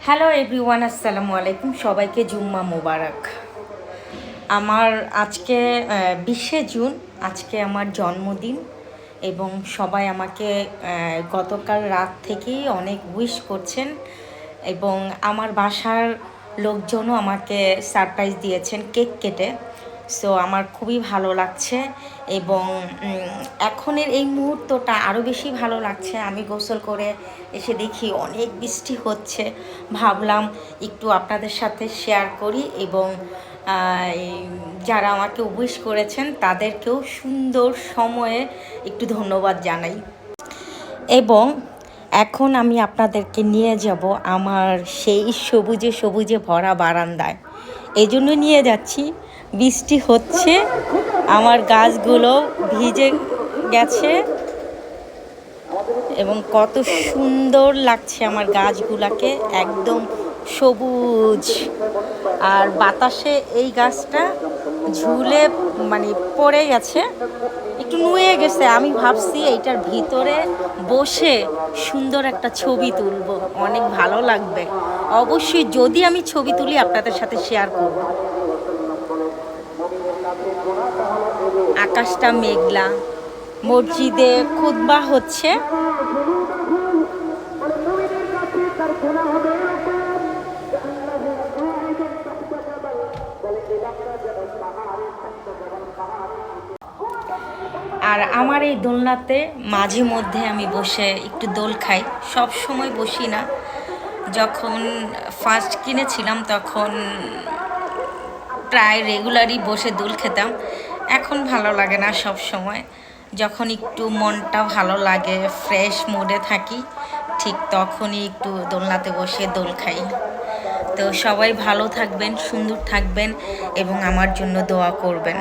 Hello everyone, আসসালামু আলাইকুম। সবাইকে জুম্মা মোবারক। আমার আজকে 20শে জুন, আজকে আমার জন্মদিন এবং সবাই আমাকে গতকাল রাত থেকেই অনেক উইশ করছেন এবং আমার বাসার লোকজনও আমাকে সারপ্রাইজ দিয়েছেন কেক কেটে। সো আমার খুবই ভালো লাগছে এবং এখনের এই মুহূর্তটা আরও বেশি ভালো লাগছে। আমি গোসল করে এসে দেখি অনেক বৃষ্টি হচ্ছে, ভাবলাম একটু আপনাদের সাথে শেয়ার করি এবং যারা আমাকে উইশ করেছেন তাদেরকেও সুন্দর সময়ে একটু ধন্যবাদ জানাই। এবং এখন আমি আপনাদেরকে নিয়ে যাব আমার সেই সবুজে সবুজে ভরা বারান্দায়। এই জন্য নিয়ে যাচ্ছি, বৃষ্টি হচ্ছে, আমার গাছগুলো ভিজে গেছে এবং কত সুন্দর লাগছে আমার গাছগুলাকে, একদম সবুজ। আর বাতাসে এই গাছটা ঝুলে পড়ে গেছে, একটু নুয়ে গেছে। আমি ভাবছি এইটার ভিতরে বসে সুন্দর একটা ছবি তুলব, অনেক ভালো লাগবে। অবশ্যই যদি আমি ছবি তুলি আপনাদের সাথে শেয়ার করব। আকাশটা মেঘলা, মসজিদে খুতবা হচ্ছে। আর আমার এই দোলনাতে মাঝে মধ্যে আমি বসে একটু দোল খাই। সব সময় বসি না, যখন ফার্স্ট কিনেছিলাম তখন প্রায় রেগুলারই বসে দোল খেতাম। এখন ভালো লাগে না সব সময়, যখন একটু মনটা ভালো লাগে, ফ্রেশ মুডে থাকি, ঠিক তখনই একটু দোলনাতে বসে দোল খাই। তো সবাই ভালো থাকবেন, সুন্দর থাকবেন এবং আমার জন্য দোয়া করবেন।